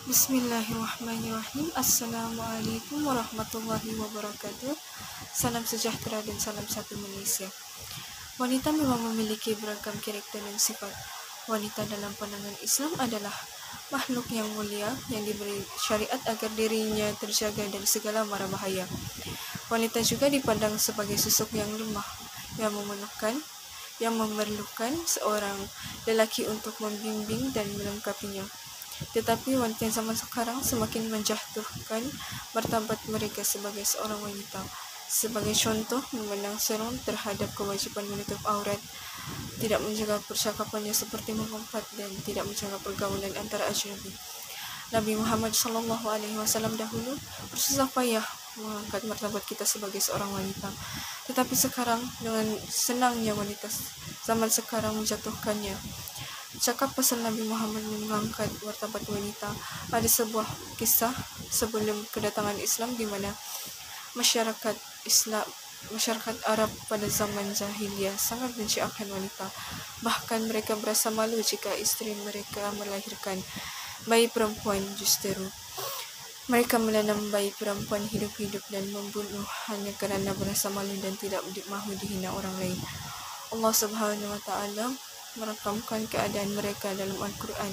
Bismillahirrahmanirrahim. Assalamualaikum warahmatullahi wabarakatuh. Salam sejahtera dan salam satu Malaysia. Wanita memang memiliki beragam karakter dan sifat. Wanita dalam pandangan Islam adalah makhluk yang mulia yang diberi syariat agar dirinya terjaga dari segala mara bahaya. Wanita juga dipandang sebagai sosok yang lemah, yang memerlukan seorang lelaki untuk membimbing dan melengkapinya. Tetapi wanita zaman sekarang semakin menjatuhkan martabat mereka sebagai seorang wanita. Sebagai contoh, memandang seron terhadap kewajiban menutup aurat, tidak menjaga percakapannya seperti mengumpat, dan tidak menjaga pergaulan antara ajnabi. Nabi Muhammad SAW dahulu bersusah payah mengangkat martabat kita sebagai seorang wanita. Tetapi sekarang dengan senangnya wanita zaman sekarang menjatuhkannya. Cakap pasal Nabi Muhammad mengangkat martabat wanita, ada sebuah kisah sebelum kedatangan Islam di mana masyarakat Arab pada zaman jahiliyah sangat benci akan wanita. Bahkan mereka berasa malu jika istri mereka melahirkan bayi perempuan. Justru mereka menanam bayi perempuan hidup-hidup dan membunuh hanya kerana berasa malu dan tidak mahu dihina orang lain. Allah Subhanahu wa Ta'ala merakamkan keadaan mereka dalam Al-Quran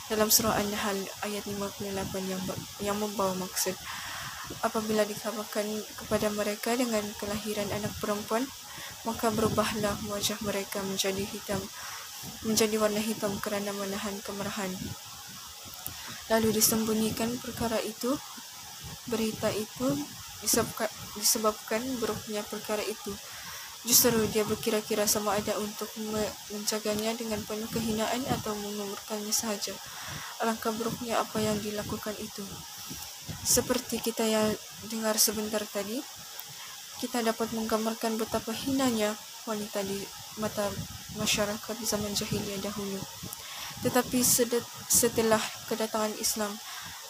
dalam surah An-Nahl ayat 58 yang membawa maksud, apabila dikabarkan kepada mereka dengan kelahiran anak perempuan, maka berubahlah wajah mereka menjadi warna hitam kerana menahan kemarahan. Lalu disembunyikan perkara itu. Berita itu disebabkan buruknya perkara itu. Justru dia berkira-kira sama ada untuk menjaganya dengan penuh kehinaan atau mengumurkannya sahaja. Alangkah buruknya apa yang dilakukan itu. Seperti kita yang dengar sebentar tadi, kita dapat menggambarkan betapa hinanya wanita di mata masyarakat di zaman jahiliyah dahulu. Tetapi setelah kedatangan Islam,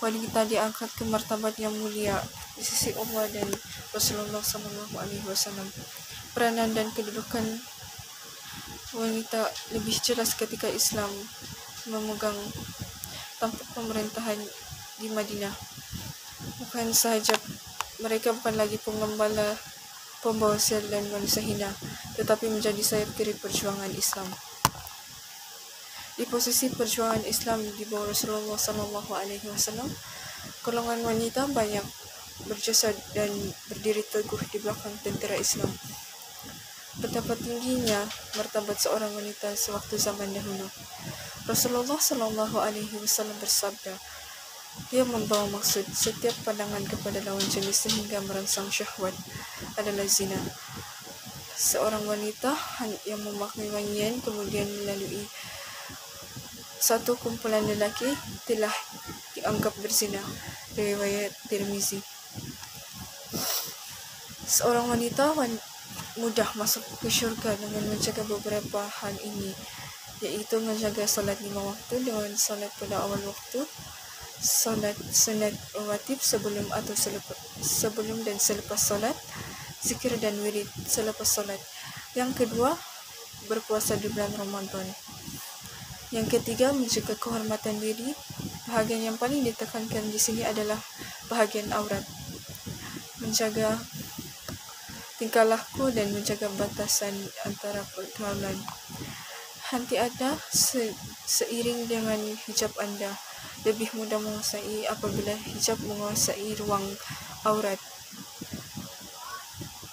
wanita diangkat ke martabat yang mulia di sisi Allah dan Rasulullah SAW. Peranan dan kedudukan wanita lebih jelas ketika Islam memegang tampuk pemerintahan di Madinah. Bukan sahaja mereka bukan lagi penggembala, pembawa sel dan manusia hina, tetapi menjadi sayap kiri perjuangan Islam. Di posisi perjuangan Islam di bawah Rasulullah SAW, golongan wanita banyak berjasa dan berdiri teguh di belakang tentera Islam. Betapa tingginya martabat seorang wanita sewaktu zaman dahulu. Rasulullah SAW bersabda, dia membawa maksud setiap pandangan kepada lawan jenis sehingga merangsang syahwat adalah zina. Seorang wanita yang memakai wangian kemudian melalui satu kumpulan lelaki telah dianggap berzina. Riwayat Tirmizi. Seorang wanita mudah masuk ke syurga dengan menjaga beberapa hal ini, iaitu menjaga solat 5 waktu dengan solat pada awal waktu, solat sunat rawatib sebelum dan selepas solat, zikir dan wirid selepas solat. Yang kedua, berpuasa di bulan Ramadan. Yang ketiga, menjaga kehormatan diri. Bahagian yang paling ditekankan di sini adalah bahagian aurat. Menjaga tingkah laku dan menjaga batasan antara pergaulan. Hati Anda seiring dengan hijab Anda lebih mudah menguasai apabila hijab menguasai ruang aurat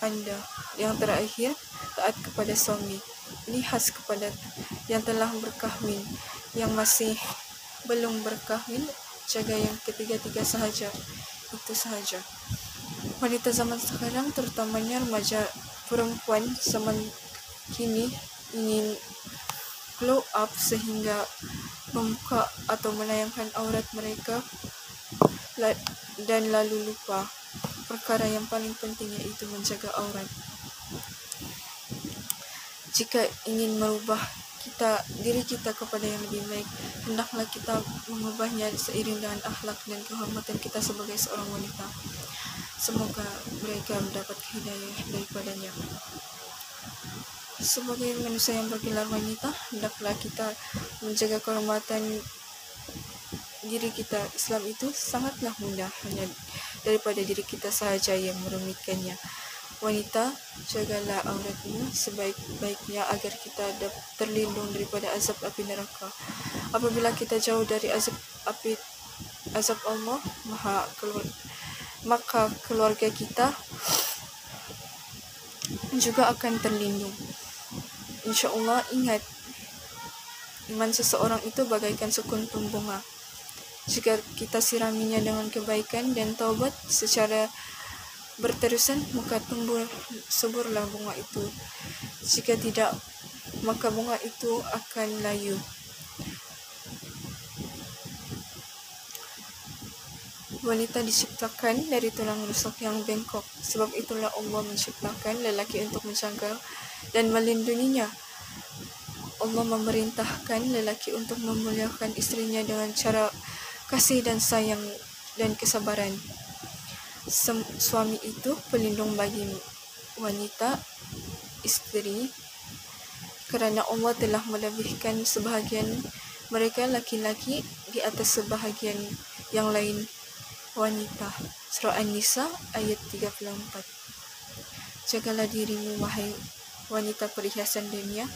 Anda. Yang terakhir, taat kepada suami. Ini khas kepada yang telah berkahwin. Yang masih belum berkahwin, jaga yang ketiga-tiga sahaja. Itu sahaja. Wanita zaman sekarang, terutamanya remaja perempuan zaman kini, ingin glow up sehingga membuka atau menayangkan aurat mereka dan lalu lupa perkara yang paling penting, yaitu menjaga aurat. Jika ingin merubah diri kita kepada yang lebih baik, hendaklah kita mengubahnya seiring dengan akhlak dan kehormatan kita sebagai seorang wanita. Semoga mereka mendapat hidayah daripadanya. Sebagai manusia yang bergelar wanita, hendaklah kita menjaga kehormatan diri kita. Islam itu sangatlah mudah, hanya daripada diri kita sahaja yang merumitkannya. Wanita, jagalah auratmu sebaik-baiknya agar kita terlindung daripada azab api neraka. Apabila kita jauh dari azab Allah, maka keluarga kita juga akan terlindung. InsyaAllah, ingat, iman seseorang itu bagaikan sekuntum bunga. Jika kita siraminya dengan kebaikan dan taubat secara berterusan, maka tumbuh suburlah bunga itu. Jika tidak, maka bunga itu akan layu. Wanita diciptakan dari tulang rusuk yang bengkok. Sebab itulah Allah menciptakan lelaki untuk menjaga dan melindunginya. Allah memerintahkan lelaki untuk memuliakan istrinya dengan cara kasih dan sayang dan kesabaran. Suami itu pelindung bagi wanita, istri, kerana Allah telah melebihkan sebahagian mereka laki-laki di atas sebahagian yang lain wanita. Surah An-Nisa ayat 34. Jagalah dirimu, wahai wanita perhiasan dunia.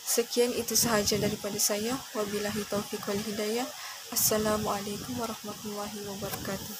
Sekian itu sahaja daripada saya. Wabillahi taufiq wal hidayah. Assalamualaikum warahmatullahi wabarakatuh.